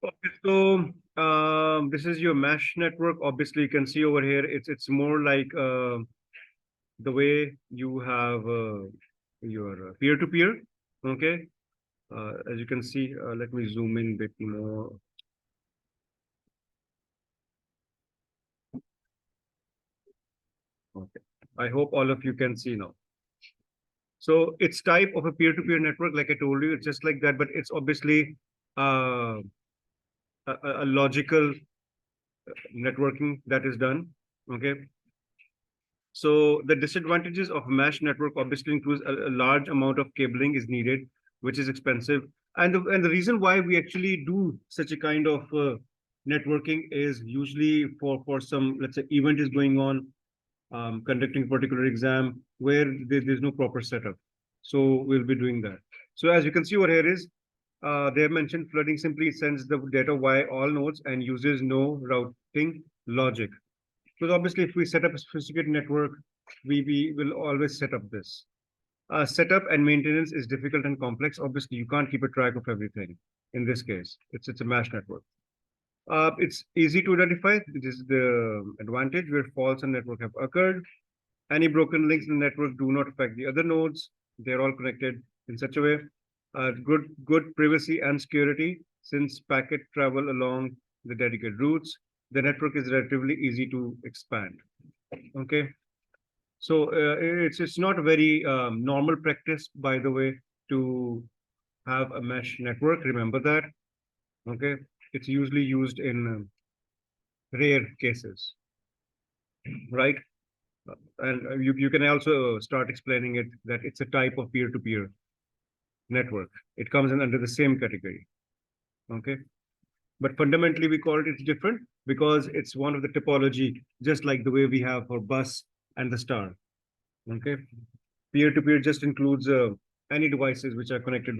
Okay, so this is your mesh network. Obviously, you can see over here, it's more like the way you have your peer-to-peer. Okay, as you can see, let me zoom in a bit more. Okay, I hope all of you can see now. So it's type of a peer-to-peer network, like I told you, it's just like that, but it's obviously uh, a logical networking that is done. Okay. So the disadvantages of mesh network obviously includes a large amount of cabling is needed, which is expensive. And the reason why we actually do such a kind of networking is usually for some, let's say, event is going on, conducting a particular exam where there's no proper setup. So we'll be doing that. So as you can see over here is, they have mentioned flooding simply sends the data via all nodes and uses no routing logic. Because obviously, if we set up a sophisticated network, we will always set up this. Setup and maintenance is difficult and complex. Obviously, you can't keep a track of everything. In this case, it's a mesh network. It's easy to identify. This is the advantage where faults in network have occurred. Any broken links in the network do not affect the other nodes. They're all connected in such a way. Good privacy and security since packet travel along the dedicated routes. The network is relatively easy to expand. Okay, so it's not a very normal practice, by the way, to have a mesh network. Remember that. Okay, it's usually used in rare cases, right? And you can also start explaining it that it's a type of peer-to-peer network. It comes in under the same category. Okay, but fundamentally we call it it's different because it's one of the topology, just like the way we have for bus and the star. Okay, peer-to-peer just includes any devices which are connected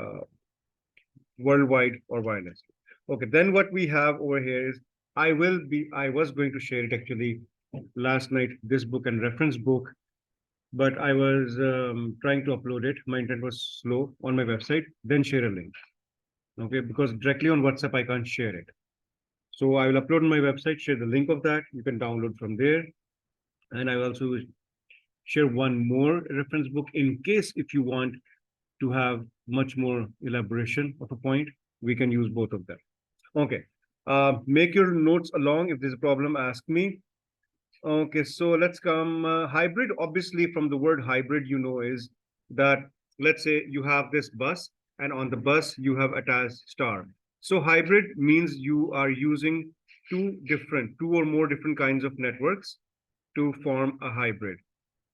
uh, worldwide or wireless. Okay, then what we have over here is I was going to share it actually last night, this book and reference book, but I was trying to upload it. My internet was slow on my website, then share a link. Okay, because directly on WhatsApp, I can't share it. So I will upload on my website, share the link of that. You can download from there. And I will also share one more reference book in case if you want to have much more elaboration of a point, we can use both of them. Okay. Make your notes along. If there's a problem, ask me. Okay, so let's come hybrid. Obviously, from the word hybrid, you know, is that let's say you have this bus, and on the bus you have attached star. So hybrid means you are using two or more different kinds of networks to form a hybrid.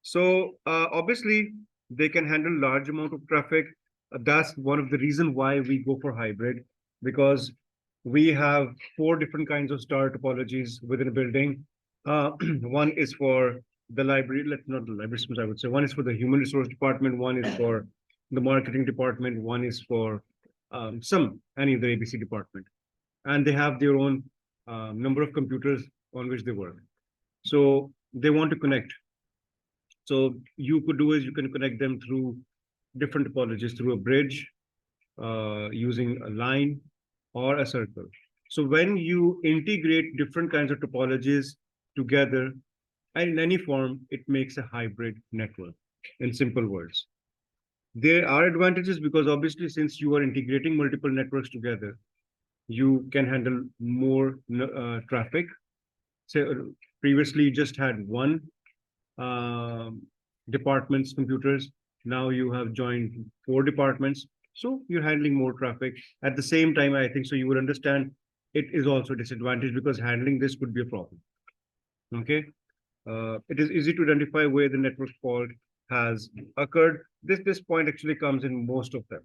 So obviously, they can handle large amount of traffic. That's one of the reason why we go for hybrid, because we have four different kinds of star topologies within a building. One is for the library, not the library systems, I would say. One is for the human resource department. One is for the marketing department. One is for any of the ABC department, and they have their own number of computers on which they work. So they want to connect. So you could do is you can connect them through different topologies through a bridge, using a line or a circle. So when you integrate different kinds of topologies together and in any form, it makes a hybrid network in simple words. There are advantages because obviously since you are integrating multiple networks together, you can handle more traffic. So previously you just had one um, department's computers. Now you have joined four departments. So you're handling more traffic. At the same time, I think so you would understand it is also a disadvantage because handling this could be a problem. Okay. It is easy to identify where the network fault has occurred. This point actually comes in most of them.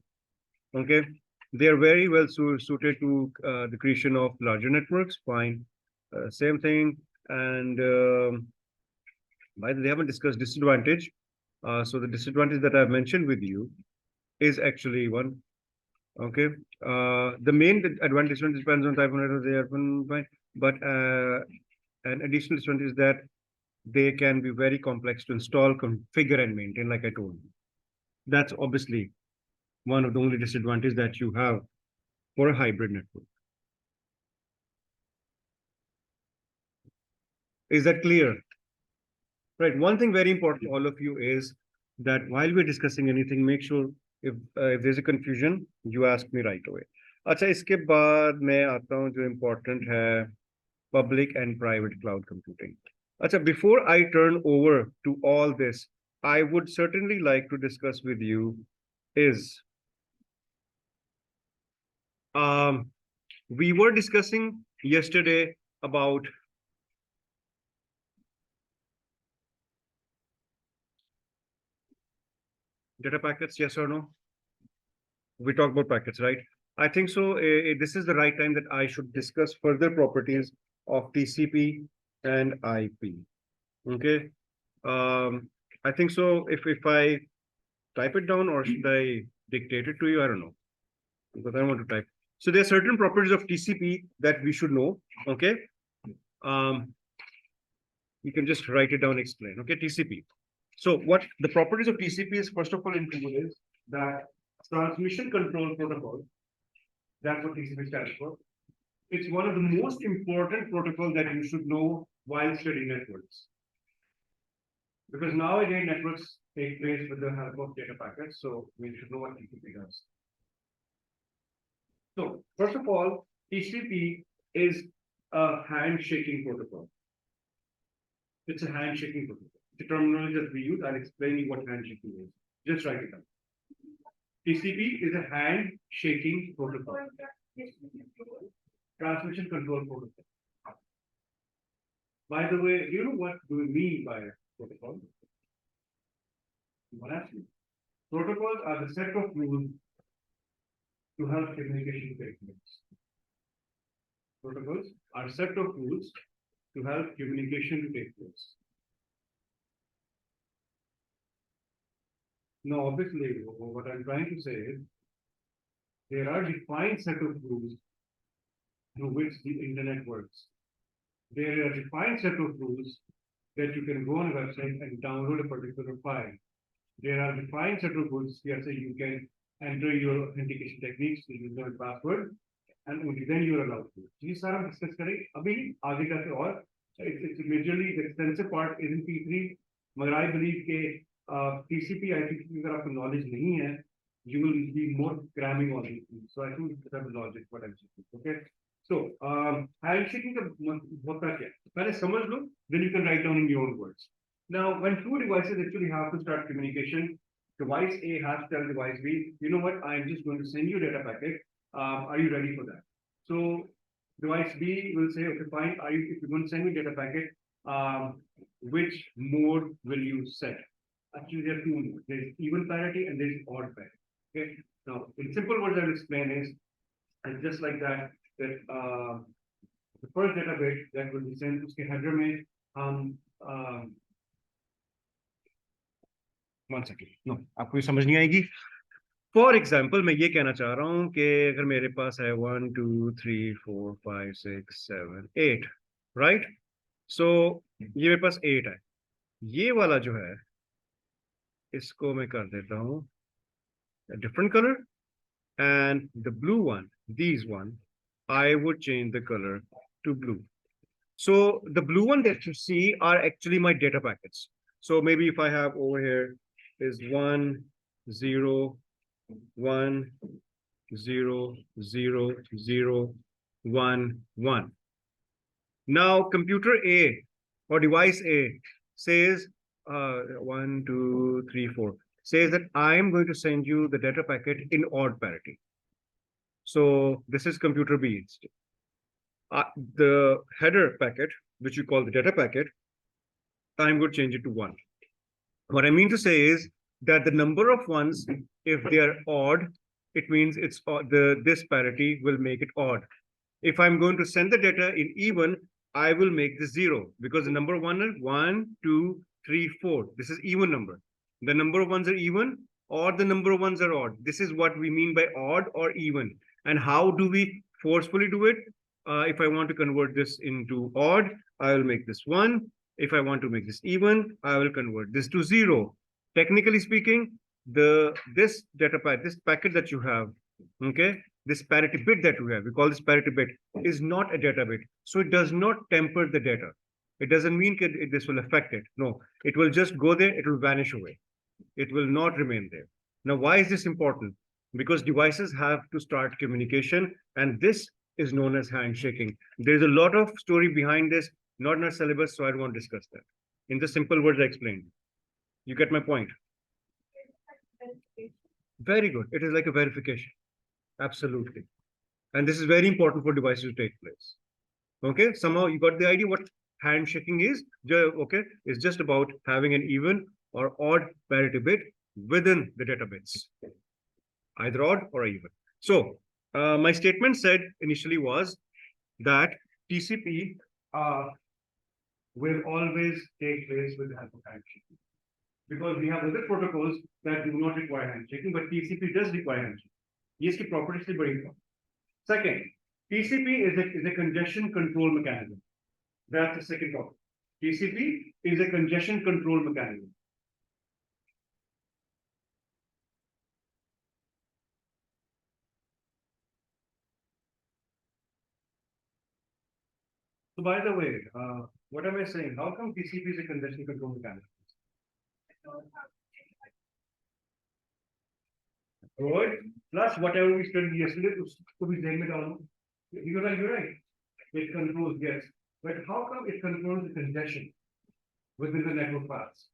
Okay. They are very well suited to the creation of larger networks. Fine. Same thing. And by the way, they haven't discussed disadvantage. So the disadvantage that I've mentioned with you is actually one. Okay. The main advantage depends on type of network they are, but an additional disadvantage is that they can be very complex to install, configure, and maintain, like I told you. That's obviously one of the only disadvantages that you have for a hybrid network. Is that clear? Right. One thing very important to all of you is that while we're discussing anything, make sure if there's a confusion, you ask me right away. अच्छा इसके बाद मैं आता हूँ जो important है public and private cloud computing. अच्छा before I turn over to all this, I would certainly like to discuss with you is we were discussing yesterday about data packets, yes or no? We talked about packets, right? I think so. This is the right time that I should discuss further properties of TCP and IP. Okay. I think so. If I type it down or should I dictate it to you? I don't know because I want to type. So there are certain properties of TCP that we should know. Okay. You can just write it down, explain. Okay, TCP. So what the properties of TCP is, first of all, include is that transmission control protocol. That's what TCP stands for. It's one of the most important protocols that you should know while studying networks. Because nowadays networks take place with the help of data packets, so we should know what TCP does. So first of all, TCP is a handshaking protocol. It's a handshaking protocol. The terminology that we use, I'll explain you what handshaking is. Just write it down. TCP is a handshaking protocol. Transmission control protocol. By the way, you know what do we mean by protocol? What actually? Protocols are the set of rules to help communication take place. Protocols are a set of rules to help communication take place. Now, obviously, what I'm trying to say is there are defined set of rules through which the internet works. There are a defined set of rules that you can go on a website and download a particular file. There are defined set of rules here, so you can enter your authentication techniques, the user and password, and only then you are allowed to. These are discuss करें अभी आगे जाके और it's majorly the extensive part is in P3. But I believe that TCP, IP की अगर आपको knowledge नहीं है, you will be more cramming all these things. So I think that's the logic what I'm saying. Okay. So handshaking का होता क्या? पहले समझ लो, then you can write down in your own words. Now, when two devices actually have to start communication, device A has to tell device B, you know what, I'm just going to send you a data packet. Are you ready for that? So device B will say, okay, fine. If you're going to send me data packet, which mode will you set? Actually, there are two modes. There's even parity and there's odd parity. Okay. Now, in simple words, I'll explain is, and just like that, the first data bit that will be sent, उसके header में one second. No, आपको ये समझ नहीं आएगी. For example मैं ये कहना चाह रहा हूँ कि अगर मेरे पास है 1 2 3 4 5 6 7 8 राइट. सो ये मेरे पास 8 है. ये वाला जो है इसको मैं कर देता हूँ different colour and the blue one, these one, I would change the color to blue. So the blue one that you see are actually my data packets. So maybe if I have over here is 1 0 1 0 0 0 1 1. Now computer A or device A says 1 2 3 4 says that I am going to send you the data packet in odd parity. So this is computer B. The header packet, which you call the data packet, I'm going to change it to 1. What I mean to say is that the number of ones, if they are odd, it means it's this parity will make it odd. If I'm going to send the data in even, I will make this 0 because the number 1 is 1 2 3 4. This is even number. The number of ones are even or the number of ones are odd. This is what we mean by odd or even. And how do we forcefully do it? If I want to convert this into odd, I will make this 1. If I want to make this even, I will convert this to 0. Technically speaking, this data packet, this packet that you have, okay, this parity bit that we have, we call this parity bit, is not a data bit. So it does not temper the data. It doesn't mean that this will affect it. No, it will just go there, it will vanish away. It will not remain there. Now, why is this important? Because devices have to start communication, and this is known as handshaking. There's a lot of story behind this, not in our syllabus, so I don't want to discuss that. In the simple words I explained. You get my point? Very good. It is like a verification. Absolutely. And this is very important for devices to take place. Okay, somehow you got the idea what handshaking is. Okay, it's just about having an even or odd parity bit within the data bits, either odd or even. So my statement said initially was that TCP will always take place with the help of handshaking, because we have other protocols that do not require handshaking, but TCP does require handshaking. Yes, की property से बड़ी है. Second, TCP is a congestion control mechanism. That's the second topic. TCP is a congestion control mechanism. So by the way, what am I saying? How come TCP is a congestion control mechanism? Good. Plus whatever we studied yesterday, to be there with. You're right, you're right. It controls, yes. But how come it controls the congestion within the network paths?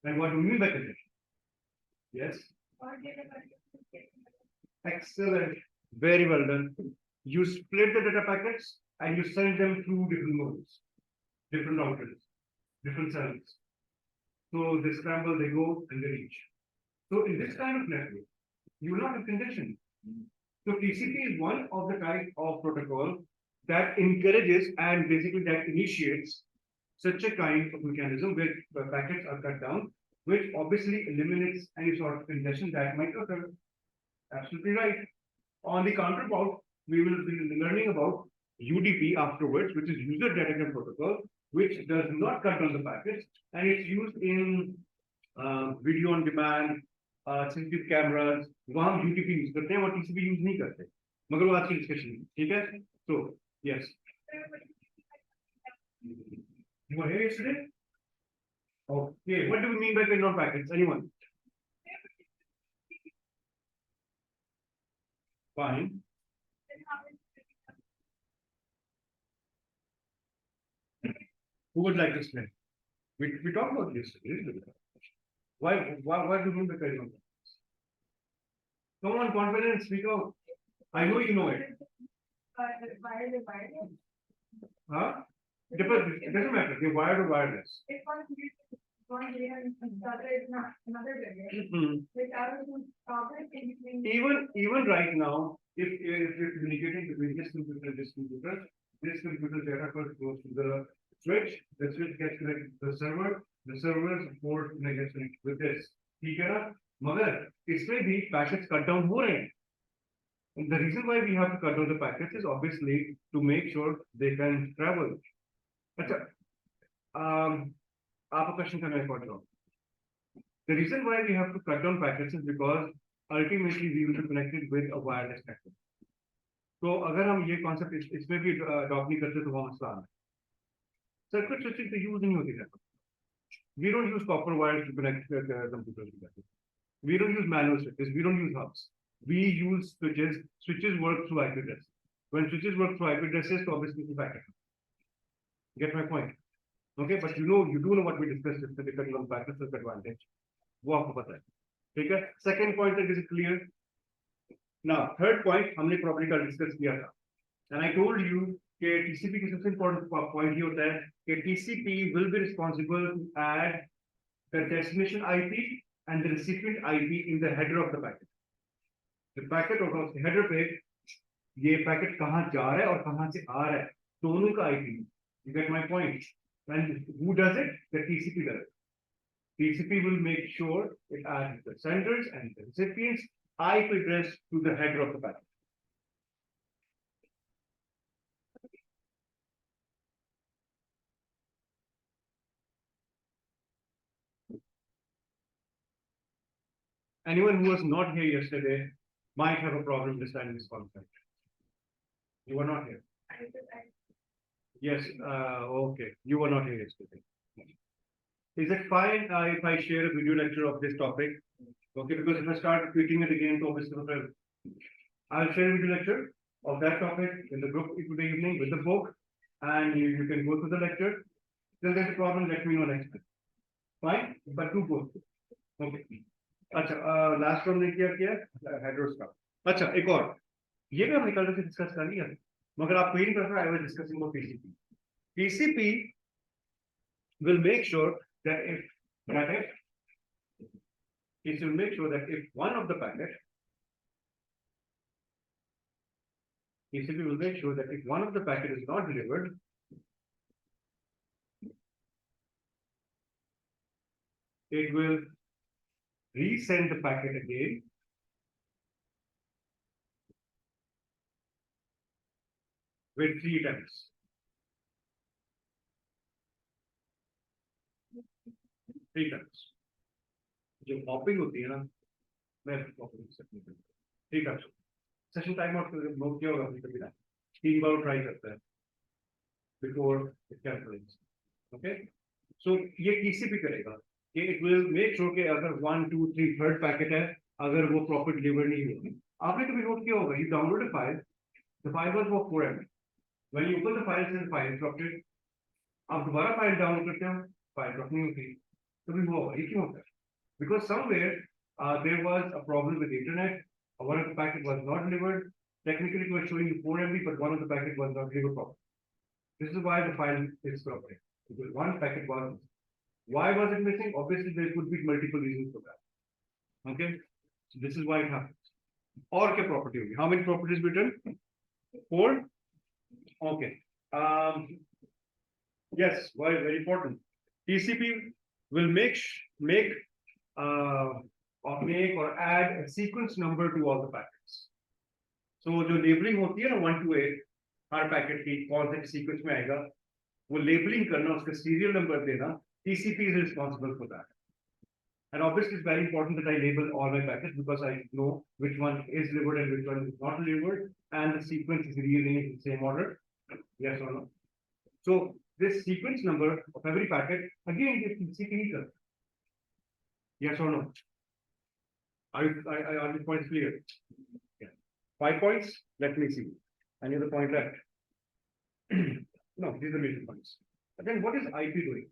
And what do you mean by congestion? Yes? Excellent. Very well done. You split the data packets and you send them through different modes, different routers, different channels. So they scramble, they go, and they reach. So in this kind of network, you will not have congestion. So TCP is one of the type of protocol that encourages and basically that initiates such a kind of mechanism where the packets are cut down, which obviously eliminates any sort of congestion that might occur. Absolutely right. On the counterpart, we will be learning about UDP afterwards, which is user datagram protocol, which does not cut down the packets, and it's used in video on demand, CCTV cameras. वहाँ हम UDP use करते हैं और TCP use नहीं करते, मगर वो आज की डिस्कशन ठीक है. So yes, you were here yesterday. Okay, what do we mean by cut down packets? Anyone? Fine. Who would like to explain? We talked about this. Why do you mean by cut down? Come on, confidence, speak out. I know you know it. Huh? It doesn't matter. They're wired or wireless. Even right now, if you're communicating between this computer and this computer data first goes to the switch gets connected to the server's port gets connected with this. ठीक है ना? मगर इसमें भी packets cut down हो रहे हैं. And the reason why we have to cut down the packets is obviously to make sure they can travel. अच्छा, आप question करना है पहुंच. The reason why we have to cut down packets is because ultimately we will be connected with a wireless network. तो अगर हम ये concept इसमें भी adopt नहीं करते तो वो मसला है. Circuit switching तो use नहीं होती है. We don't use copper wires to connect computers together. We don't use manual switches. We don't use hubs. We use switches. Switches work through IP addresses. When switches work through IP addresses, so obviously it's a packet. Get my point? Okay, but you do know what we discussed yesterday cutting on packets is advantage. वो आपको पता है. ठीक है. Second point that is clear. Now, third point हमने properly का discuss किया था. And I told you कि TCP की सबसे important point ये होता है कि TCP will be responsible to add the destination IP and the recipient IP in the header of the packet. The packet और उसके header पे ये packet कहाँ जा रहा है और कहाँ से आ रहा है, दोनों का IP. You get my point? And who does it? The TCP does it. TCP will make sure it adds the senders and the recipients IP address to the header of the packet. Anyone who was not here yesterday, might have a problem understanding this concept. You were not here. Yes, okay. You were not here yesterday. Is it fine if I share a video lecture of this topic? Okay, because if I start repeating it again, so obviously I'll share a video lecture of that topic in the group today evening with the book, and you can go to the lecture. If there's a problem, let me know next time. Fine, but do both. Okay. अच्छा last one ने किया हेड्रोस का अच्छा एक और ये भी हमने कल से डिस्कस कर लिया मगर आप कोई नहीं कर रहा I was discussing about TCP will make sure that if it will make sure that if one of the packet TCP will make sure that if one of the packet is not delivered, it will resend the packet again with 3 times. 3 times. जो hopping होती है ना, मैं ठीक है session time out note किया होगा कभी ना 3 बार ट्राई करता है before it calculates. Okay, so ये TCP करेगा कि it will make sure कि अगर 1 2 3 थर्ड पैकेट है अगर वो प्रॉपर डिलीवर नहीं होगी आपने कभी नोट किया होगा you download a file, the file was for 4 MB. when you open the file says file corrupted आप दोबारा फाइल डाउनलोड करते हो फाइल ड्रॉप नहीं होती तभी वो होगा ये क्यों होता है because somewhere there was a problem with the internet. One of the packet was not delivered. Technically, it was showing you 4 MB, but one of the packet was not delivered properly. This is why the file is corrupted. Because one packet was missing. Why was it missing? Obviously, there could be multiple reasons for that. Okay, so this is why it happens. Or क्या property होगी? How many properties written? 4. Okay. Yes, why very important. TCP will make or make or add a sequence number to all the packets. So जो labeling होती है ना 1 to 8 her packet की कौन से sequence में आएगा वो labeling करना उसका serial number देना TCP is responsible for that. And obviously it's very important that I label all my packets because I know which one is delivered and which one is not delivered and the sequence is rearranged in the same order. Yes or no? So this sequence number of every packet again is TCP. Yes or no? Are the points clear? Yeah. 5 points. Let me see. Any other point left? No, these are major points. But then what is IP doing?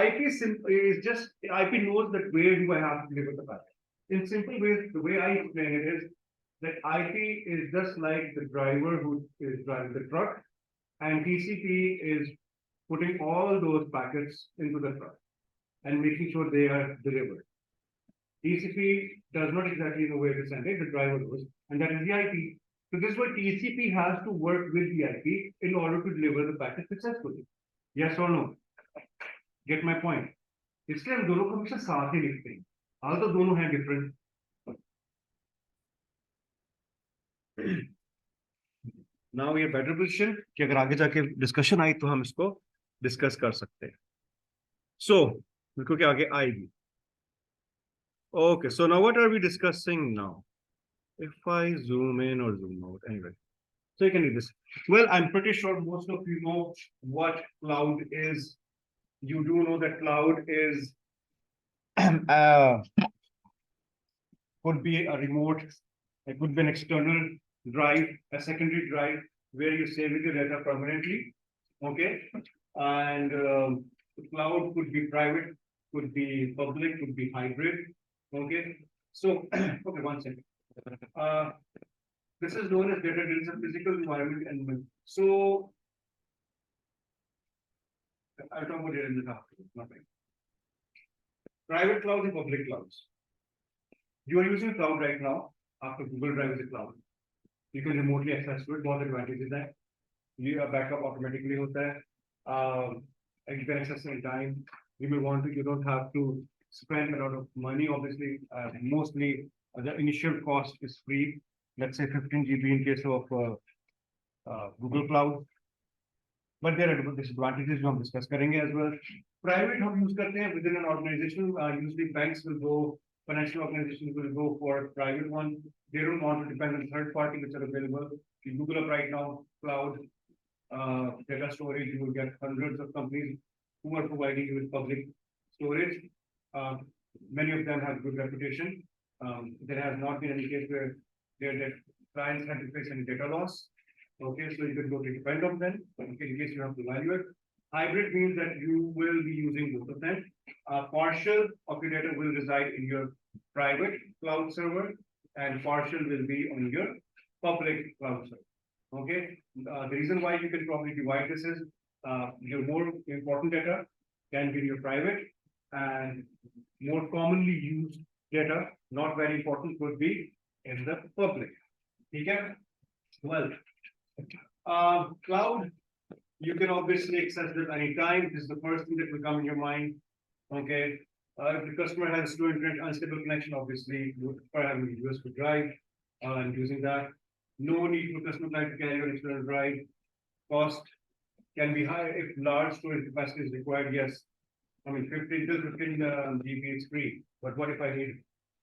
IP is just IP knows that where do I have to deliver the packet. In simple ways, the way I explain it is that IP is just like the driver who is driving the truck, and TCP is putting all those packets into the truck and making sure they are delivered. TCP does not exactly know where to send it, the driver knows, and that is the IP. So this is why TCP has to work with the IP in order to deliver the packet successfully. Yes or no? Get my point? इसलिए हम दोनों को हमेशा साथ ही लिखते हैं हाल तो दोनों हैं different. Now we are better position कि अगर आगे जाके discussion आई तो हम इसको discuss कर सकते हैं. So देखो क्या आगे आएगी. Okay, so now what are we discussing now? If I zoom in or zoom out, anyway. So you can read this. Well, I'm pretty sure most of you know what cloud is. You do know that cloud is could be a remote, it could be an external drive, a secondary drive where you save your data permanently. Okay, and the cloud could be private, could be public, could be hybrid. Okay, so okay, one second. This is known as data. There is a physical environment and so I'll talk about it in the talk. Nothing. Private clouds and public clouds. You are using cloud right now. After Google Drive is a cloud, you can remotely access to it. What advantage is that? You backup automatically hota hai. You can access in time. You may want to. You don't have to spend a lot of money. Obviously, mostly the initial cost is free. Let's say 15 GB in case of Google Cloud. But there are disadvantages we will discuss as well. Private हम use करते हैं within an organization. Usually banks will go Financial organizations will go for a private one. They don't want to depend on third party which are available. If you Google up right now, cloud data storage, you will get hundreds of companies who are providing you with public storage. Many of them have good reputation. There has not been any case where their clients had to face any data loss. Okay, so you can go to depend on them in case you have to evaluate. Hybrid means that you will be using both of them. Partial of your data will reside in your private cloud server, and partial will be on your public cloud server. Okay, the reason why you can probably divide this is your more important data can be in your private, and more commonly used data, not very important, would be in the public. Okay, well, cloud, you can obviously access it anytime. This is the first thing that will come in your mind. Okay, if the customer has slow internet, unstable connection, obviously you would prefer having a USB drive and using that. No need for customer client to carry an external drive. Cost can be high if large storage capacity is required. Yes, I mean 15 till 15 GB is free. But what if I need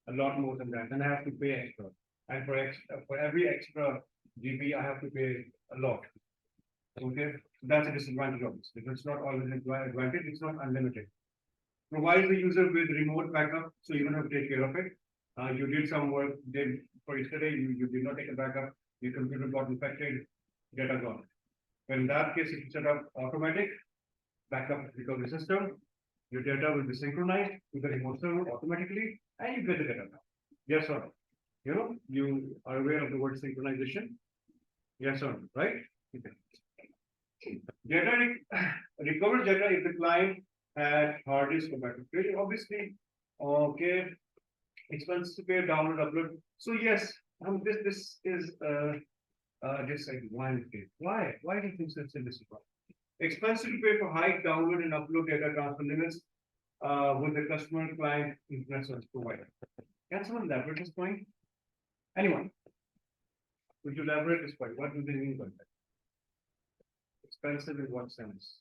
a lot more than that? Then I have to pay extra. And for every extra GB, I have to pay a lot. Okay, that's a disadvantage of this. If it's not always an advantage, it's not unlimited. Provide the user with remote backup, so you don't have to take care of it. You did some work, for yesterday, you did not take a backup, your computer got infected, data gone. But in that case, if you set up automatic backup recovery system, your data will be synchronized to the remote server automatically, and you get the data back. Yes or no? You know, you are aware of the word synchronization? Yes or no, right? Okay. Data recovered data if the client had hard disk or backup. Obviously, okay, expenses to pay, download, upload. So yes, this is disadvantage. Why? Why do you think that's a disadvantage? Expensive to pay for high download and upload data transfer limits with the customer client internet service provider. Can someone elaborate this point? Anyone? Would you elaborate this point? What do they mean by that? Expensive in what sense?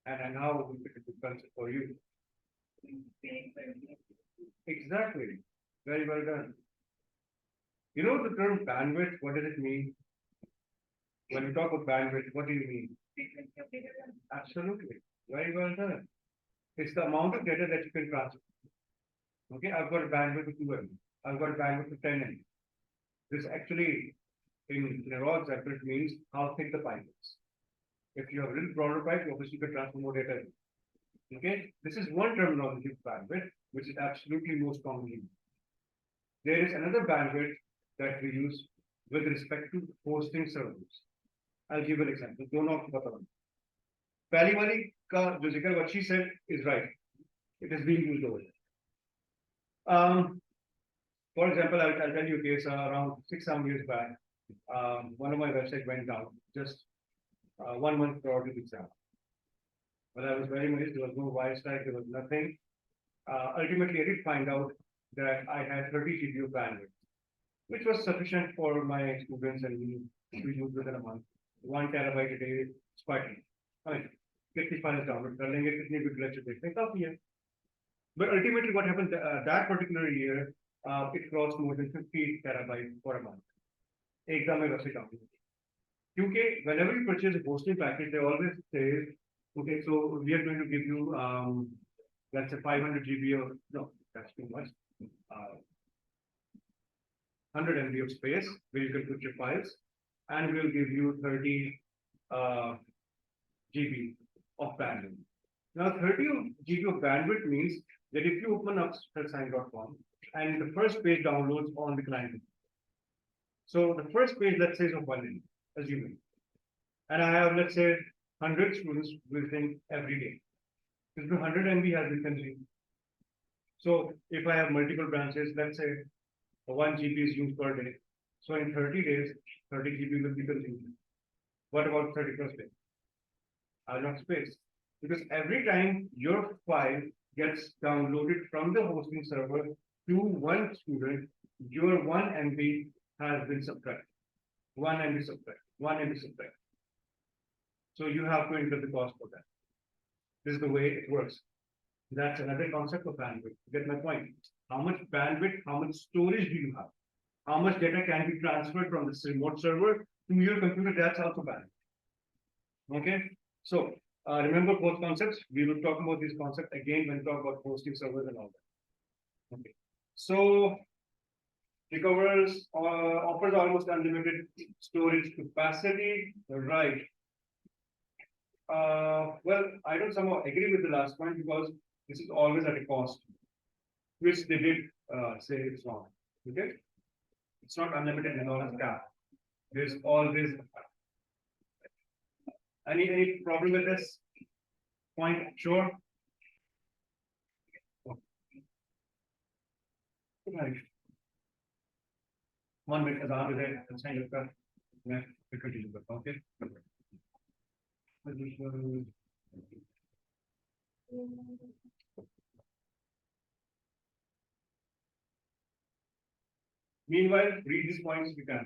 And how would it be expensive for you? Exactly. Very well done. You know the term bandwidth, what does it mean? When you talk about bandwidth, what do you mean? Absolutely. Very well done. It's the amount of data that you can transfer. Okay, I've got a bandwidth of 2 MB. I've got a bandwidth of 10 MB. This actually, in a raw example, it means how thick the pipe is. If you have a little broader pipe, you obviously can transfer more data. Okay, this is one terminology of bandwidth, which is absolutely most commonly used. There is another bandwidth that we use with respect to hosting servers. I'll give an example. Don't know about that. Pehli wali ka jo zikr what she said is right. It is being used over there. For example, I'll tell you a case around 6-7 years back. One of my websites went down just 1 month prior to the exam. But I was very amazed. There was no wire strike, there was nothing. Ultimately, I did find out that I had 30 GB of bandwidth, which was sufficient for my students and me to use within a month. 1 terabyte a day is quite enough. I mean, 50 files download, but ultimately, what happened that particular year, it crossed more than 50 terabytes for a month. Exam mein वैसे काम नहीं. Because whenever you purchase a hosting package, they always say, okay, so we are going to give you, let's say 500 GB of, no, that's too much. 100 MB of space where you can put your files, and we'll give you 30 GB of bandwidth. Now, 30 GB of bandwidth means that if you open up Saem.com and the first page downloads on the client. So the first page, let's say, is of 1 MB, assuming. And I have, let's say, 100 students visiting every day. This 100 MB has been consumed. So if I have multiple branches, let's say 1 GB is used per day. So in 30 days, 30 GB will be consumed. What about 31st day? I'll not space. Because every time your file gets downloaded from the hosting server to one student, your 1 MB has been subtracted. 1 MB subtracted. 1 MB subtracted. So you have to incur the cost for that. This is the way it works. That's another concept of bandwidth. Get my point? How much bandwidth, how much storage do you have? How much data can be transferred from this remote server to your computer? That's also bandwidth. Okay. So remember both concepts. We will talk about these concepts again when we talk about hosting servers and all that. Okay. So recovers offers almost unlimited storage capacity. Right. Well, I don't somehow agree with the last point because this is always at a cost, which they did say it's wrong. Okay, it's not unlimited enormous cap. There's always any problem with this point? Sure. Right. 1 minute azan is there. Let's hang up. We continue. Okay. Meanwhile, read these points we can.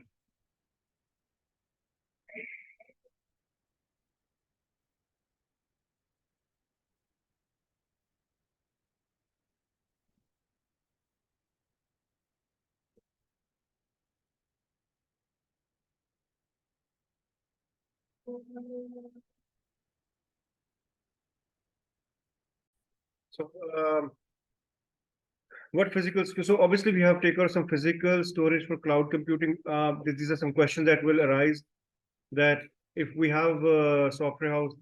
So, what physical? So obviously we have taken some physical storage for cloud computing. These are some questions that will arise. That if we have a software house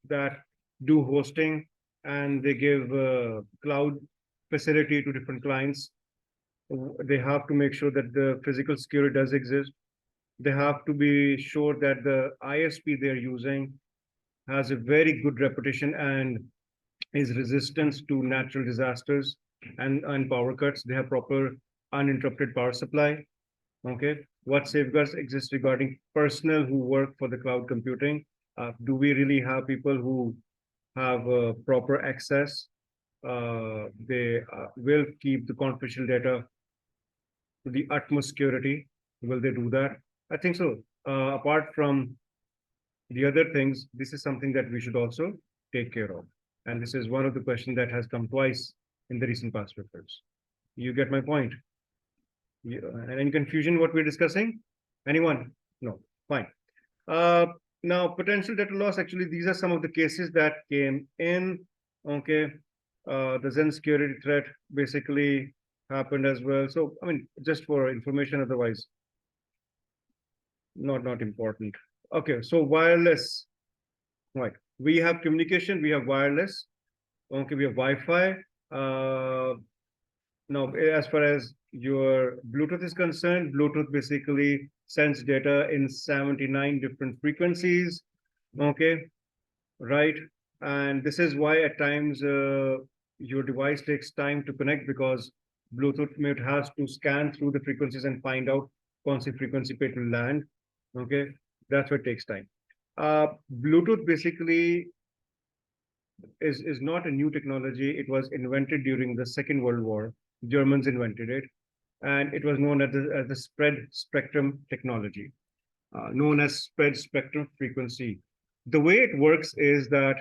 that do hosting and they give cloud facility to different clients, they have to make sure that the physical security does exist. They have to be sure that the ISP they're using has a very good reputation and is resistant to natural disasters and power cuts. They have proper uninterrupted power supply. Okay. What safeguards exist regarding personnel who work for the cloud computing? Do we really have people who have proper access? They will keep the confidential data to the utmost security. Will they do that? I think so. Apart from the other things, this is something that we should also take care of. And this is one of the questions that has come twice in the recent past papers. You get my point? Any confusion what we're discussing? Anyone? No. Fine. Now, potential data loss, actually, these are some of the cases that came in. Okay. The Zen security threat basically happened as well. So, I mean, just for information, otherwise, not important. Okay, so wireless, right? We have communication, we have wireless. Okay, we have Wi-Fi. Now, as far as your Bluetooth is concerned, Bluetooth basically sends data in 79 different frequencies. Okay, right? And this is why at times your device takes time to connect because Bluetooth it has to scan through the frequencies and find out कौन सी frequency पे to land. Okay, that's what takes time. Bluetooth basically is not a new technology. It was invented during the Second World War. Germans invented it, and it was known as the spread spectrum technology, known as spread spectrum frequency. The way it works is that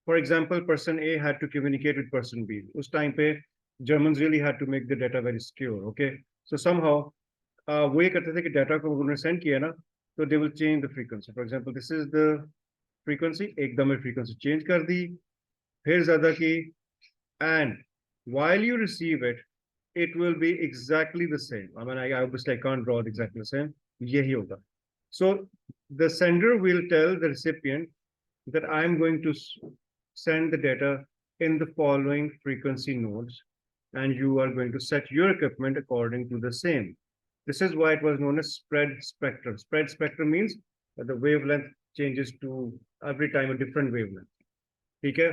for example, person A had to communicate with person B. Us time pe Germans really had to make the data very secure. Okay, so somehow वो ये करते थे कि data को उन्होंने send किया ना, so they will change the frequency. For example, this is the frequency, एकदम में frequency change कर दी, फिर ज़्यादा की, and while you receive it, it will be exactly the same. I mean, I obviously I can't draw it exactly the same. यही होगा. So the sender will tell the recipient that I'm going to send the data in the following frequency nodes, and you are going to set your equipment according to the same. This is why it was known as spread spectrum. Spread spectrum means that the wavelength changes to every time a different wavelength. Okay?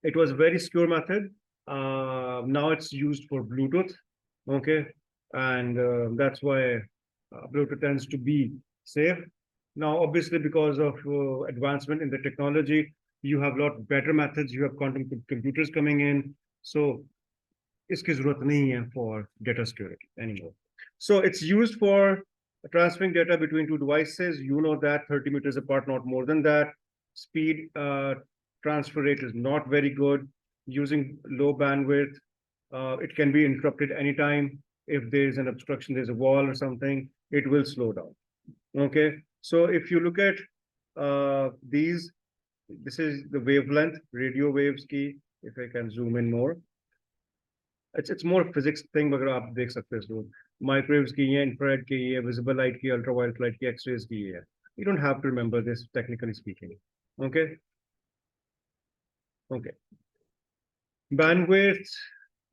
It was a very secure method. Now it's used for Bluetooth. Okay, and that's why Bluetooth tends to be safe. Now, obviously, because of advancement in the technology, you have a lot better methods. You have quantum computers coming in. So, इसकी जरूरत नहीं है for data security anymore. So, it's used for Transferring data between two devices, you know that 30 meters apart, not more than that. Speed transfer rate is not very good. Using low bandwidth, it can be interrupted anytime. If there's an obstruction, there's a wall or something, it will slow down. Okay, so if you look at these, this is the wavelength, radio waves key. If I can zoom in more, it's more physics thing, but आप देख सकते हैं इसको. Microwaves की है, infrared की है, visible light की, ultraviolet light की, X-rays की है. You don't have to remember this technically speaking. Okay. Okay. Bandwidth,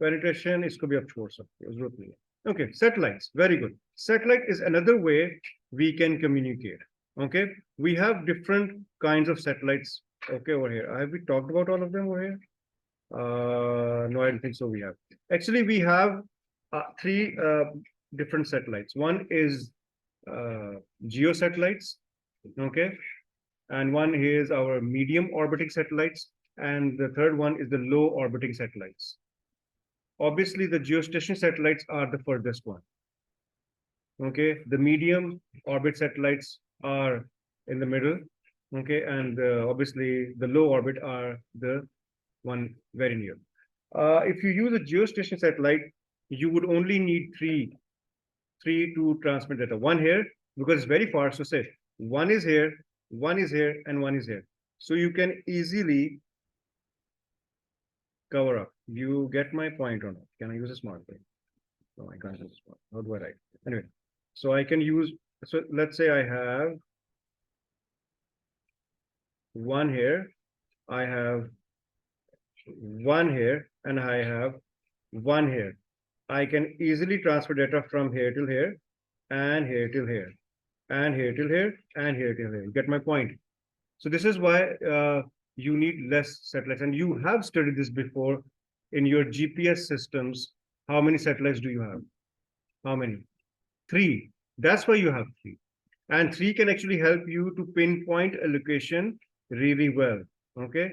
penetration, इसको भी आप छोड़ सकते हो, जरूरत नहीं है. Okay, satellites, very good. Satellite is another way we can communicate. Okay, we have different kinds of satellites. Okay, over here. Have we talked about all of them over here? No, I don't think so. We have. Actually, we have three different satellites. One is geo satellites, okay, and one is our medium orbiting satellites, and the third one is the low orbiting satellites. Obviously, the geostationary satellites are the furthest one. Okay, the medium orbit satellites are in the middle. Okay, and obviously the low orbit are the one very near. If you use a geostationary satellite, you would only need three to transmit data. One here, because it's very far, so say one is here, and one is here. So you can easily cover up. You get my point or not? Can I use a smart thing? No, I can't use a smart. How do I write? Anyway, so I can use, so let's say I have one here, I have one here, and I have one here. I can easily transfer data from here till here, and here till here, and here till here, and here till here. You get my point? So this is why you need less satellites. And you have studied this before in your GPS systems. How many satellites do you have? How many? 3. That's why you have 3. And 3 can actually help you to pinpoint a location really well. Okay.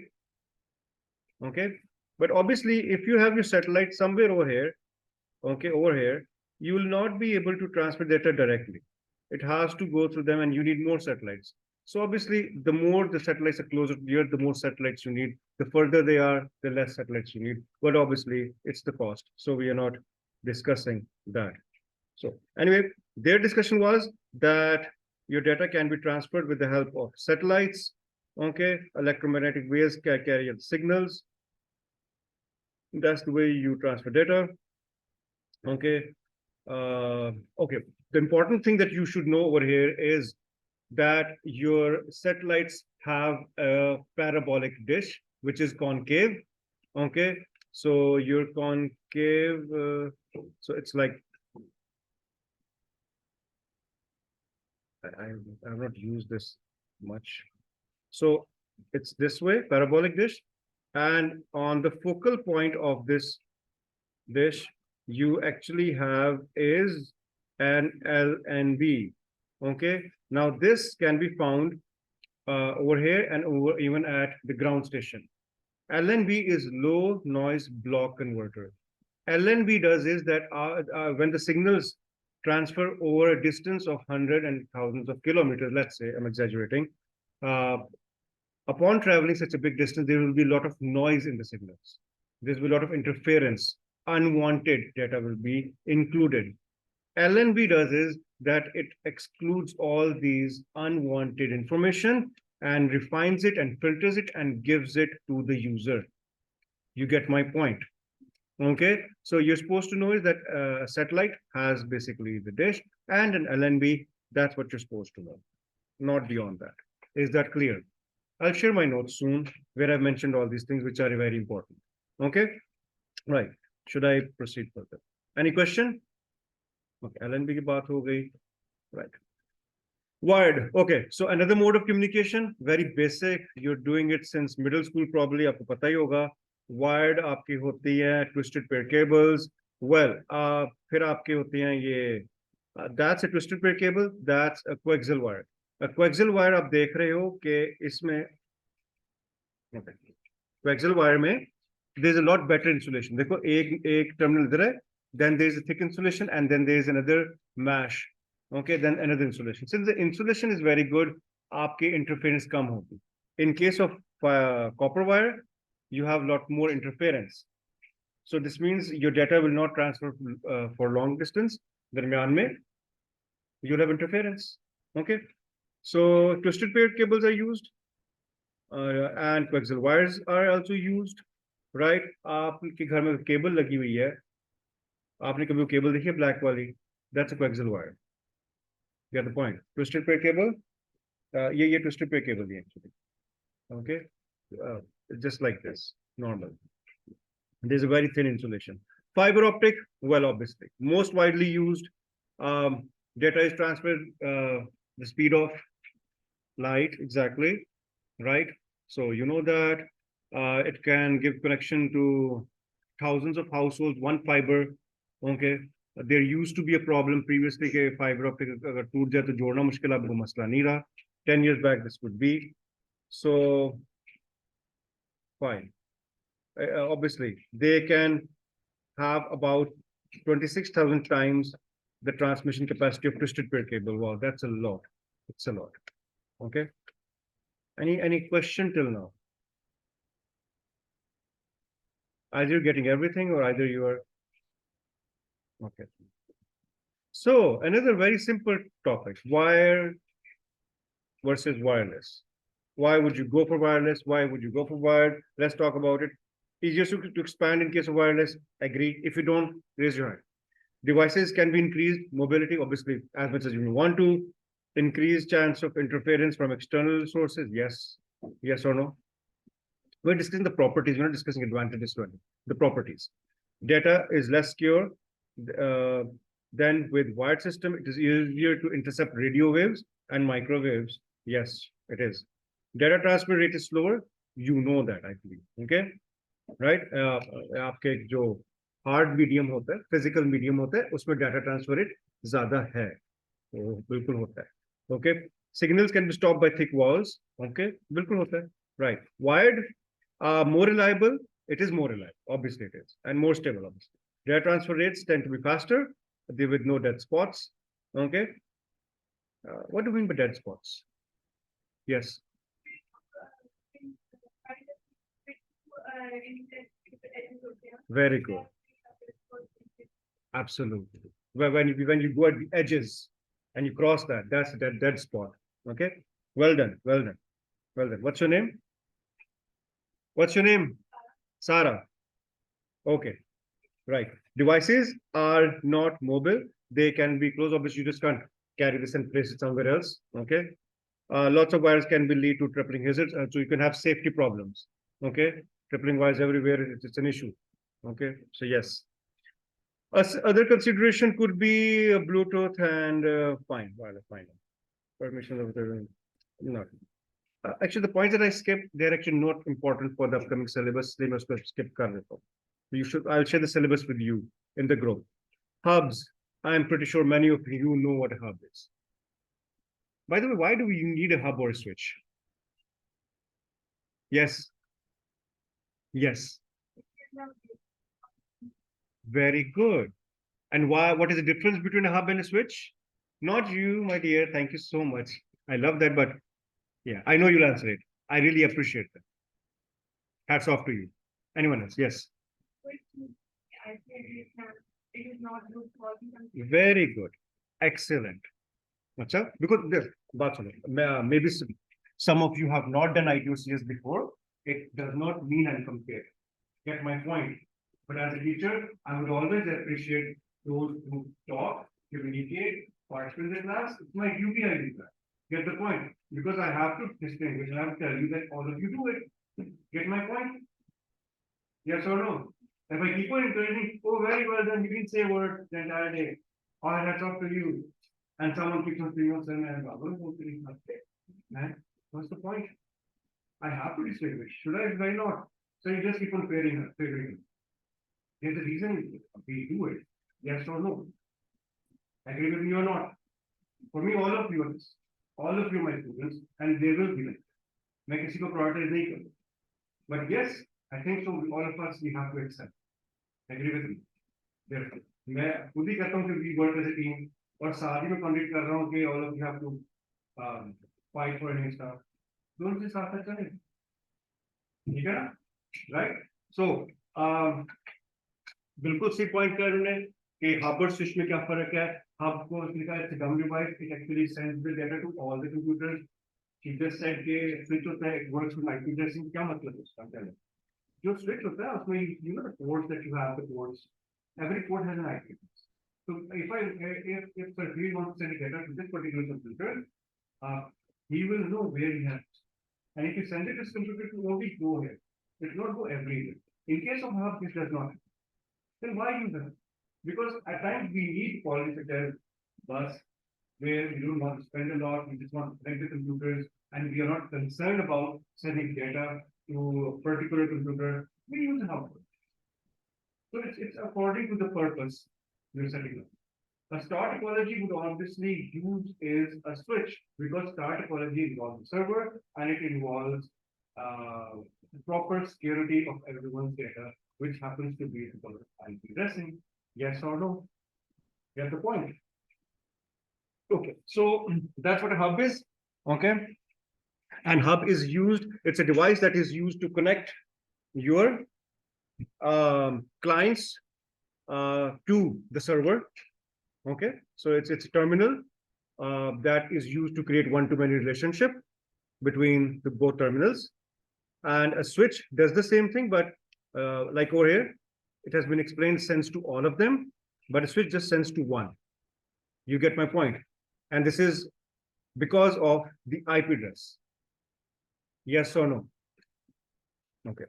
Okay. But obviously, if you have your satellite somewhere over here, okay, over here, you will not be able to transfer data directly. It has to go through them, and you need more satellites. So obviously, the more the satellites are closer to the Earth, the more satellites you need. The further they are, the less satellites you need. But obviously, it's the cost. So we are not discussing that. So anyway, their discussion was that your data can be transferred with the help of satellites. Okay, electromagnetic waves carry signals. That's the way you transfer data. Okay. Okay. The important thing that you should know over here is that your satellites have a parabolic dish, which is concave. Okay. So your concave, so it's like, I have not used this much. So it's this way, parabolic dish. And on the focal point of this dish, you actually have is an LNB. Okay. Now this can be found over here and over even at the ground station. LNB is low noise block converter. LNB does is that when the signals transfer over a distance of hundreds and thousands of kilometers, let's say, I'm exaggerating, upon traveling such a big distance, there will be a lot of noise in the signals. There will be a lot of interference. Unwanted data will be included. LNB does is that it excludes all these unwanted information and refines it and filters it and gives it to the user. You get my point. Okay, so you're supposed to know is that a satellite has basically the dish and an LNB. That's what you're supposed to know, not beyond that. Is that clear? I'll share my notes soon where I've mentioned all these things which are very important. Okay, right. Should I proceed further? Any question? Okay, LNB की बात हो गई. Right. Wired. Okay, so another mode of communication, very basic. You're doing it since middle school probably. आपको पता ही होगा. Wired आपकी होती है twisted pair cables. Well, फिर आपकी होती हैं ये. That's a twisted pair cable. That's a coaxial wire. A coaxial wire आप देख रहे हो कि इसमें. Okay. Coaxial wire में there's a lot better insulation. देखो एक terminal इधर है. Then there's a thick insulation, and then there's another mesh Okay, then another insulation. Since the insulation is very good, आपके interference कम होगी. In case of copper wire, you have a lot more interference. So this means your data will not transfer for long distance. दरमियान में you'll have interference. Okay, so twisted pair cables are used, and coaxial wires are also used. Right? आपके घर में cable लगी हुई है. आपने कभी वो केबल देखी है ब्लैक वाली? That's a coaxial wire. Get the point. Twisted pair cable. ये twisted pair cable है actually. Okay, just like this, normal. There's a very thin insulation. Fiber optic, well, obviously, most widely used. Data is transferred the speed of light, exactly, right? So you know that it can give connection to thousands of households, one fiber, okay? There used to be a problem previously कि fiber optic अगर टूट जाए तो जोड़ना मुश्किल, अब वो मसला नहीं रहा. 10 years back this would be. So fine. Obviously, they can have about 26,000 times the transmission capacity of twisted pair cable. Wow, that's a lot. It's a lot. Okay. Any question till now? Either you're getting everything or either you are okay. So another very simple topic: wire versus wireless. Why would you go for wireless? Why would you go for wired? Let's talk about it. Easier to expand in case of wireless. Agree. If you don't, raise your hand. Devices can be increased. Mobility, obviously, as much as you want to. Increased chance of interference from external sources. Yes. Yes or no? We're discussing the properties. We're not discussing advantages. The properties. Data is less secure. Then with wired system, it is easier to intercept radio waves and microwaves. Yes, it is. Data transfer rate is slower. You know that, I believe. Okay, right? आपके जो hard medium होता है, physical medium होता है, उसमें data transfer rate ज़्यादा है. तो बिल्कुल होता है. Okay, signals can be stopped by thick walls. Okay, बिल्कुल होता है. Right. Wired, more reliable. It is more reliable. Obviously, it is, and more stable. Obviously, data transfer rates tend to be faster. They with no dead spots. Okay. What do you mean by dead spots? Yes. Very good. Absolutely. When you go at the edges and you cross that, that's that dead spot. Okay. Well done. Well done. Well done. What's your name? What's your name? Sarah. Okay. Right. Devices are not mobile. They can be closed. Obviously, you just can't carry this and place it somewhere else. Okay. Lots of wires can be lead to tripling hazards, so you can have safety problems. Okay. Tripling wires everywhere, it's an issue. Okay. So yes. Other consideration could be Bluetooth and fine, wireless, fine. Permission of the not. Actually, the points that I skipped, they're actually not important for the upcoming syllabus. They must skip karne ko. You should. I'll share the syllabus with you in the group. Hubs. I'm pretty sure many of you know what a hub is. By the way, why do we need a hub or a switch? Yes. Yes. Very good. And why? What is the difference between a hub and a switch? Not you, my dear. Thank you so much. I love that, but yeah, I know you'll answer it. I really appreciate that. Hats off to you. Anyone else? Yes. Very good. Excellent. Because this, maybe some of you have not done ITOCS before. It does not mean uncompared. Get my point. But as a teacher, I would always appreciate those who talk, communicate, participate in class. It's my duty I do that. Get the point? Because I have to distinguish and I have to tell you that all of you do it. Get my point? Yes or no? If I keep on encouraging, oh, very well done, you didn't say a word the entire day. Or I talk to you. And someone keeps on saying, man, what's the point? I have to distinguish. Should I? Why not? So you just keep on figuring. There's a reason we do it. Yes or no? Agree with me or not? For me, all of you are this. All of you are my students, and they will be like that. मैं किसी को prioritize नहीं करूँ. But yes, I think so. All of us, we have to accept. Agree with me? Therefore, मैं खुद ही कहता हूँ कि we work as a team. और साथ ही में कॉन्टेक्ट कर रहा हूँ कि all of you have to fight for any stuff. दोनों चीज साथ साथ चलें, ठीक है ना? Right? So बिल्कुल सी पॉइंट कर उन्होंने कि हब और स्विच में क्या फर्क है. हब को लिखा है dumb device, it actually sends the data to all the computers. He just said कि स्विच होता है, it works with IP addressing. क्या मतलब है इसका? क्या है जो स्विच होता है उसमें you know the ports that you have, the ports, every port has an IP address. So if Sarveer wants to send a data to this particular computer, he will know where he has. And if you send it to this computer, it will only go here. It will not go everywhere. In case of hub, this does not. Then why use it? Because at times we need quality such as bus, where we don't want to spend a lot, we just want to connect the computers, and we are not concerned about sending data to a particular computer. We use a hub. So it's according to the purpose we're setting up. A star topology would obviously use is a switch because star topology involves the server and it involves proper security of everyone's data, which happens to be the IP addressing. Yes or no? Get the point? Okay, so that's what a hub is. Okay, and hub is used. It's a device that is used to connect your clients to the server. Okay, so it's a terminal that is used to create one-to-many relationship between the both terminals. And a switch does the same thing, but like over here, it has been explained, sends to all of them, but a switch just sends to one. You get my point? And this is because of the IP address. Yes or no? Okay.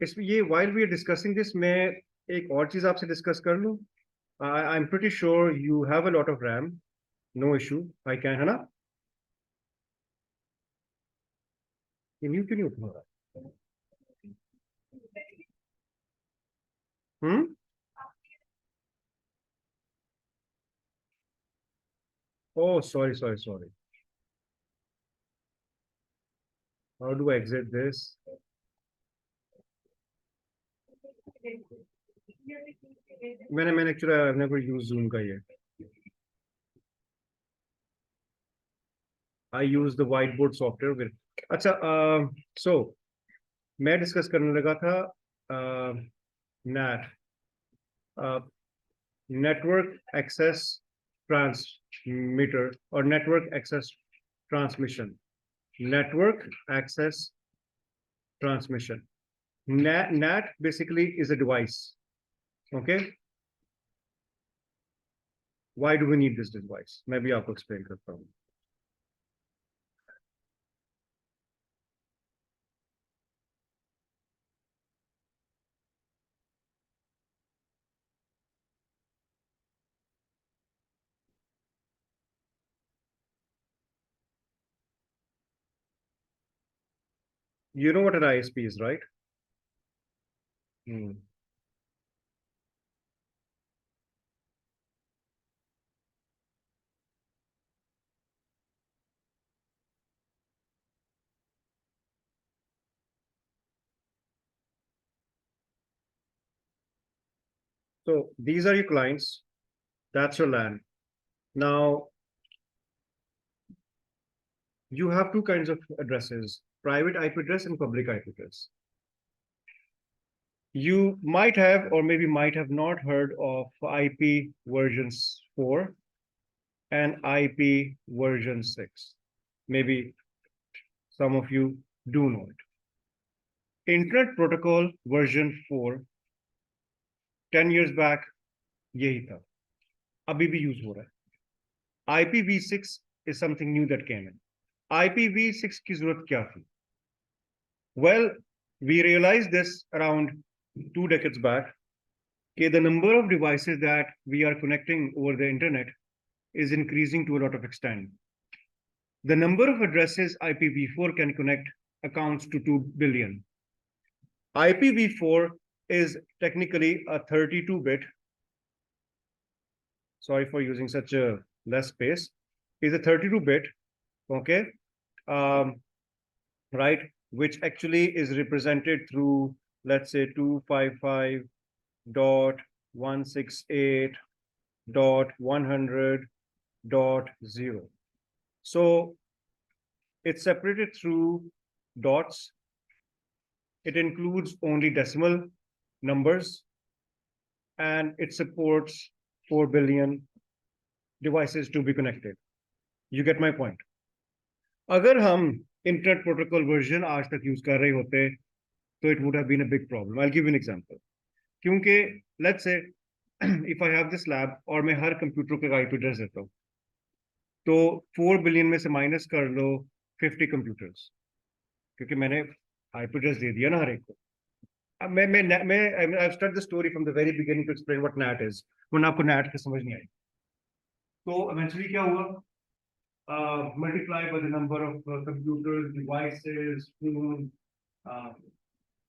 इसमें ये while we are discussing this, मैं एक और चीज आपसे discuss कर लूं. I'm pretty sure you have a lot of RAM. No issue. I can, है ना? ये म्यूट क्यों नहीं उठा रहा? Oh, sorry. How do I exit this? मैंने actually I've never used Zoom का ये. I use the whiteboard software with. अच्छा, so मैं डिस्कस करने लगा था NAT, network access transmitter or network access transmission. Network access transmission. NAT basically is a device. Okay. Why do we need this device? Maybe I'll explain करता हूँ. You know what an ISP is, right? So these are your clients. That's your LAN. Now, you have two kinds of addresses, private IP address and public IP address. You might have, or maybe might have not heard of IP versions 4 and IP version 6. Maybe some of you do know it. Internet Protocol version 4, 10 years back, यही था. अभी भी use हो रहा है. IPv6 is something new that came in. IPv6 की जरूरत क्या थी? Well, we realized this around 2 decades back, that the number of devices that we are connecting over the internet is increasing to a lot of extent. The number of addresses IPv4 can connect accounts to 2 billion. IPv4 is technically a 32-bit, sorry for using such a less space, is a 32-bit, okay, right? which actually is represented through, let's say, 255.168.100.0. So it's separated through dots. It includes only decimal numbers, and it supports 4 billion devices to be connected. You get my point? अगर हम internet protocol version आज तक use कर रहे होते तो it would have been a big problem. I'll give you an example. क्योंकि let's say if I have this lab और मैं हर कंप्यूटर का IP एड्रेस देता हूँ तो 4 बिलियन में से माइनस कर लो 50 कंप्यूटर्स, क्योंकि मैंने IP एड्रेस दे दिया ना हर एक को. अब मैं I've started the story from the very beginning to explain what NAT is. वरना आपको NAT की समझ नहीं आई. तो eventually क्या हुआ? Multiply by the number of computers, devices,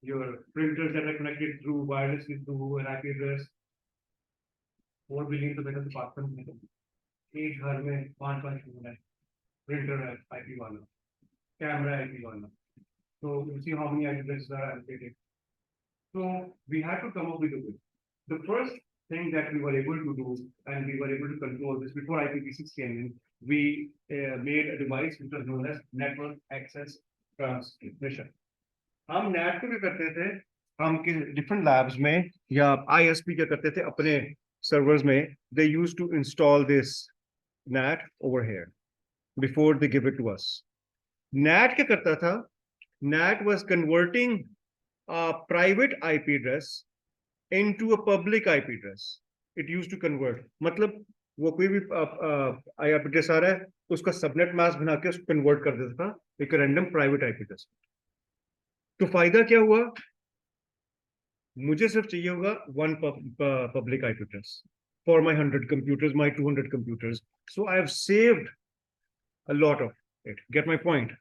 your printers that are connected through wirelessly through an IP address. 4 billion to better department में एक घर में 5 फोन है, printer है IP वाला, camera IP वाला. So you see how many IP addresses are allocated. So we had to come up with a way. The first thing that we were able to do, and we were able to control this before IPv6 came in, we made a device which was known as network access transmission. हम NAT को भी करते थे, हम different labs में या ISP क्या करते थे अपने servers में, they used to install this NAT over here before they give it to us. NAT क्या करता था? NAT was converting a private IP address into a public IP address. It used to convert. मतलब वो कोई भी IP address आ रहा है, उसका subnet mask बना के उसको convert कर देता था एक random private IP address. तो फायदा क्या हुआ? मुझे सिर्फ चाहिए होगा one public IP address for my 100 computers, my 200 computers. So I have saved a lot of it. Get my point?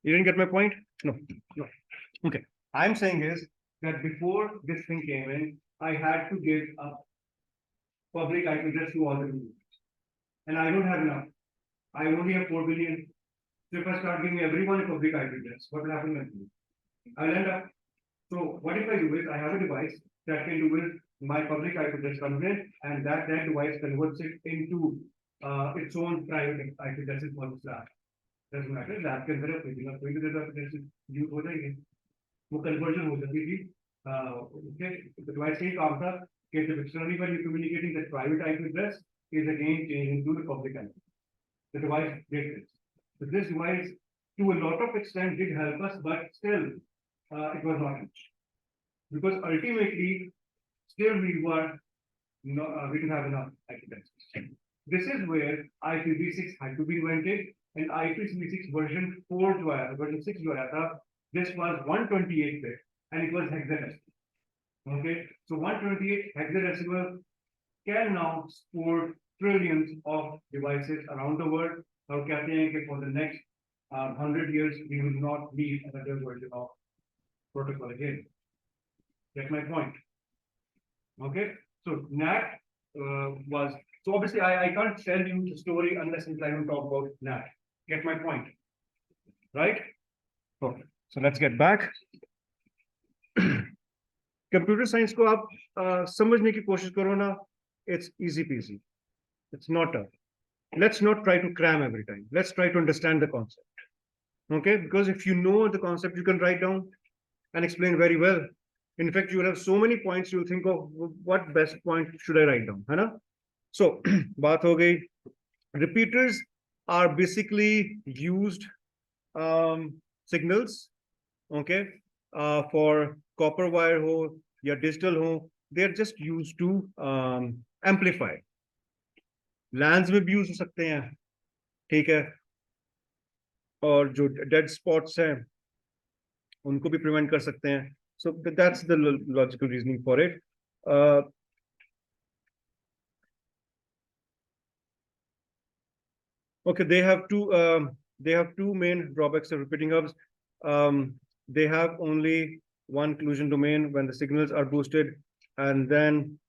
You didn't get my point? No. Okay. I'm saying is that before this thing came in, I had to give a public IP address to all the computers. And I don't have enough. I only have 4 billion. So if I start giving everyone a public IP address, what will happen then? I'll end up. So what if I do is I have a device that can do with my public IP address comes in, and that device converts it into its own private IP address for the lab. Doesn't matter. Lab के अंदर कोई भी data address use हो जाएगी. वो conversion हो जाती थी. Okay, the device का काम था कि जब externally when you're communicating, that private IP address is again changed into the public IP. The device did this. So this device, to a lot of extent, did help us, but still, it was not much. Because ultimately, still we didn't have enough IP addresses. This is where IPv6 had to be invented, and IPv6 version 4 version 6 this was 128-bit, and it was hexadecimal. Okay, so 128 hexadecimal can now support trillions of devices around the world. और कहते हैं कि for the next 100 years we will not need another version of protocol again. Get my point? Okay, so NAT was, so obviously I can't tell you the story unless I don't talk about NAT. Get my point? Right? Okay, so let's get back. Computer science को आप समझने की कोशिश करो ना, it's easy peasy. It's not tough. Let's not try to cram every time. Let's try to understand the concept. Okay, because if you know the concept, you can write down and explain very well. In fact, you will have so many points, you'll think of what best point should I write down, है ना? So, बात हो गई. Repeaters are basically used signals, okay, for copper wire ho या digital ho, they're just used to amplify. LANs में भी use हो सकते हैं, ठीक है, और जो डेड स्पॉट्स हैं उनको भी प्रिवेंट कर सकते हैं. So that's the logical reasoning for it. Okay, they have two main drawbacks of repeating hubs. They have only one collision domain when the signals are boosted, and then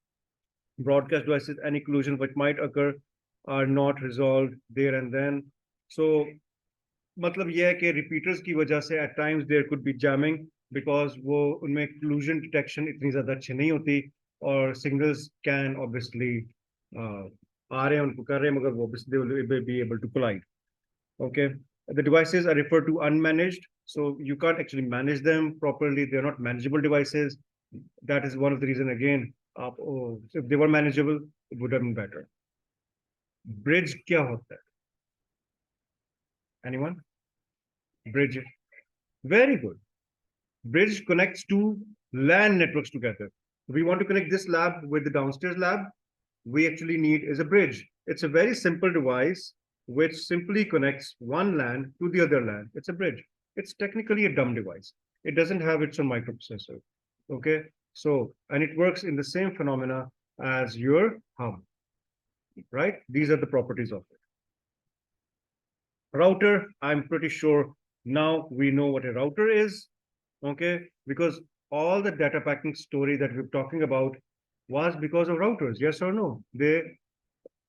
broadcast devices, any collision which might occur are not resolved there and then. So मतलब ये है कि repeaters की वजह से at times there could be jamming because वो उनमें क्लूजन detection इतनी ज्यादा अच्छी नहीं होती और सिग्नल्स कैन ऑब्वियसली आ रहे हैं उनको कर रहे हैं मगर वो obviously will be able to collide. Okay, the devices are referred to unmanaged, so you can't actually manage them properly. They're not manageable devices. That is one of the reason again. If they were manageable, it would have been better. Bridge क्या होता है? Anyone? Bridge. Very good. Bridge connects two LAN networks together. We want to connect this lab with the downstairs lab. We actually need is a bridge. It's a very simple device which simply connects one LAN to the other LAN. It's a bridge. It's technically a dumb device. It doesn't have its own microprocessor. Okay, so and it works in the same phenomena as your hub, right? These are the properties of it. Router, I'm pretty sure now we know what a router is, okay? Because all the data packing story that we're talking about was because of routers, yes or no? They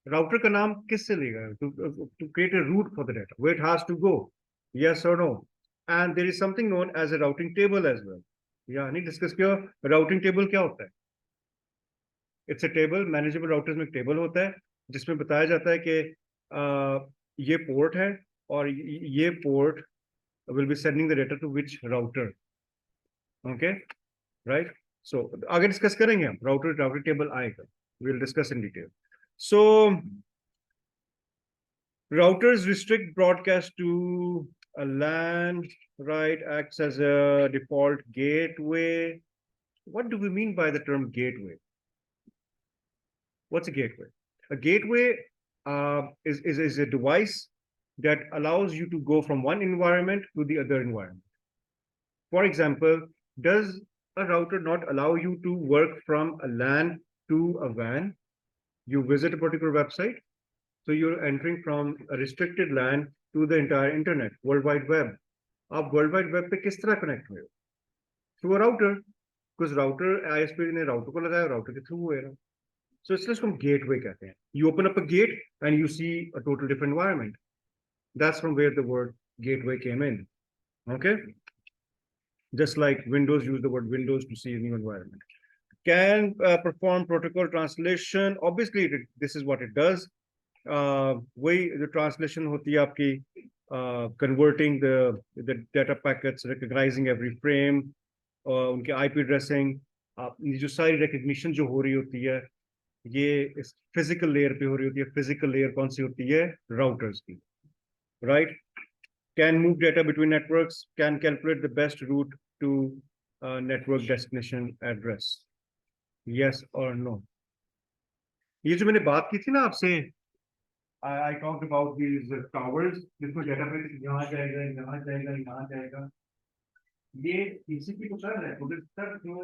router का नाम किससे लेगा to create a route for the data, where it has to go, yes or no? And there is something known as a routing table as well. Yeah, नहीं discuss किया routing table क्या होता है? It's a table, manageable routers में एक table होता है जिसमें बताया जाता है कि ये port है और ये port will be sending the data to which router. Okay, right? So आगे discuss करेंगे हम router table आएगा. We'll discuss in detail. So routers restrict broadcast to a LAN, right? Acts as a default gateway. What do we mean by the term gateway? What's a gateway? A gateway is a device that allows you to go from one environment to the other environment. For example, does a router not allow you to work from a LAN to a WAN? You visit a particular website, so you're entering from a restricted LAN to the entire internet, World Wide Web. आप World Wide Web पे किस तरह connect हुए हो? Through a router, because router ISP ने router को लगाया, router के through हुए ना. So इसलिए इसको हम gateway कहते हैं. You open up a gate and you see a total different environment. That's from where the word gateway came in. Okay? Just like Windows use the word Windows to see a new environment. Can perform protocol translation. Obviously, this is what it does. Way the translation hoti hai aapki, converting the data packets, recognizing every frame, उनके IP addressing, ये जो सारी recognition जो हो रही होती है, ये इस physical layer पे हो रही होती है. Physical layer कौन सी होती है? Routers की, right? Can move data between networks, can calculate the best route to network destination address. Yes or no? ये जो मैंने बात की थी ना आपसे, I talked about these towers, जिसमें data packet यहाँ जाएगा, यहाँ जाएगा, यहाँ जाएगा. ये TCP को कर रहा है, तो सर जो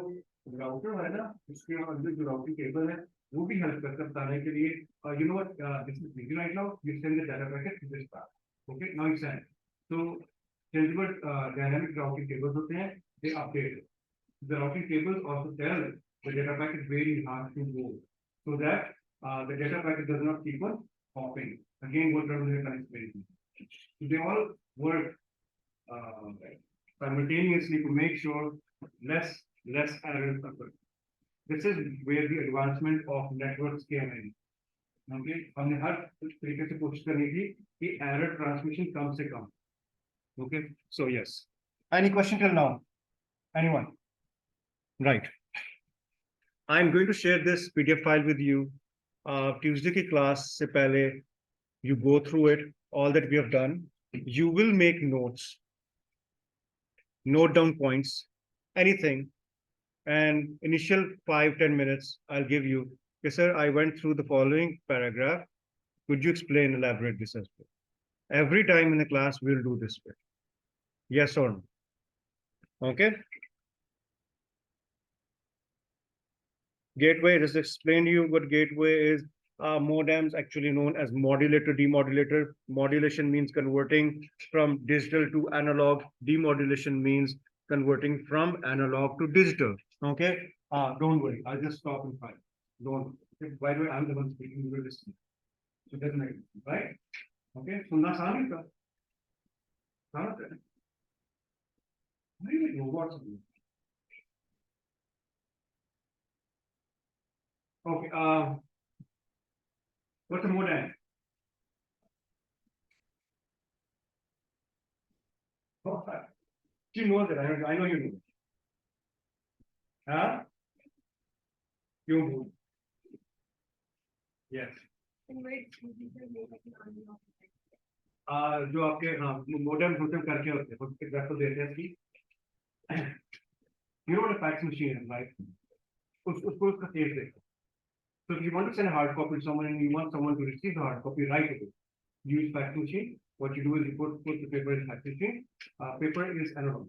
router है ना, उसके अंदर जो routing cable है, वो भी help करता है बताने के लिए. You know what? This is easy right now. You send the data packet to this path. Okay, now you send. So, delivered dynamic routing cables होते हैं, they update. The routing cables also tell the data packet where you have to go, so that the data packet does not keep on hopping. Again, what terminal connectivity. So they all work simultaneously to make sure less errors occur. This is where the advancement of networks came in. Okay, हमने हर तरीके से कोशिश करनी थी कि error transmission कम से कम. Okay, so yes. Any question till now? Anyone? Right. I'm going to share this PDF file with you. Tuesday की class से पहले you go through it, all that we have done. You will make notes, note down points, anything. And initial 5-10 minutes, I'll give you. Okay, sir, I went through the following paragraph. Could you explain, elaborate this as well? Every time in the class, we'll do this bit. Yes or no? Okay. Gateway, just explain to you what gateway is. Modems, actually known as modulator, demodulator. Modulation means converting from digital to analog. Demodulation means converting from analog to digital. Okay. Don't worry, I'll just stop in 5. Don't. Okay? By the way, I'm the one speaking. You will listen. So it doesn't make sense, right? Okay. So now, हाँ, नहीं know what's okay. What's the modem? Oh, you know that. I know you know. Huh? You know. Yes. जो आपके हाँ modem total करके होते हैं उसके example देते हैं कि you know what a fax machine is, right? उसको उसका केस देखो. So if you want to send a hard copy to someone and you want someone to receive the hard copy right away, use fax machine. What you do is you put the paper in fax machine. Paper is analog.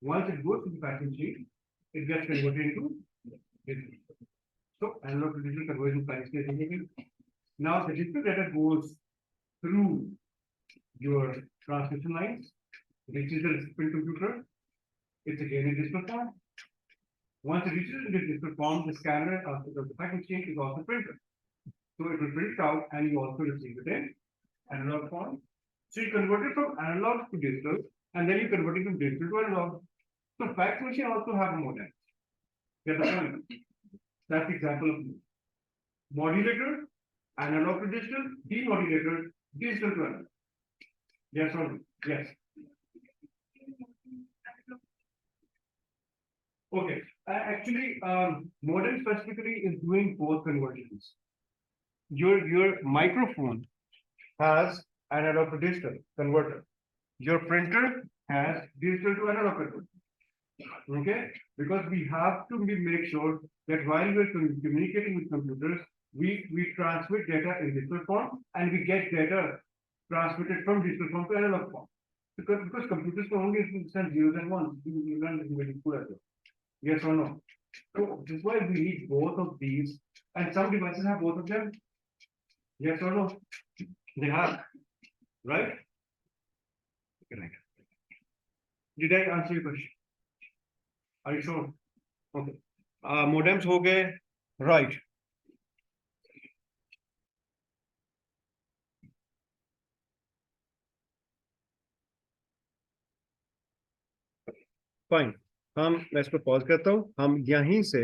Once it goes to the fax machine, it gets converted into digital. So analog to digital conversion time is taken. Now the digital data goes through your transmission lines, which is the recipient computer. It's again in digital form. Once it reaches in digital form, the scanner of the fax machine is also printed. So it will print out and you also receive it in analog form. So you convert it from analog to digital and then you convert it from digital to analog. So fax machine also have a modem. Get the point? That's the example of modulator, analog to digital, demodulator, digital to analog. Yes or no? Yes. Okay. Actually, modem specifically is doing both conversions. Your microphone has analog to digital converter. Your printer has digital to analog converter. Okay, because we have to make sure that while we're communicating with computers, we transmit data in digital form and we get data transmitted from digital form to analog form. Because computers can only send zeros and ones. You learn this in middle school as well. Yes or no? So this is why we need both of these, and some devices have both of them. Yes or no? They have, right? Right. Did I answer your question? Are you sure? Okay. Modems हो गए, right? Fine. हम मैं इस पर pause करता हूँ. हम यहीं से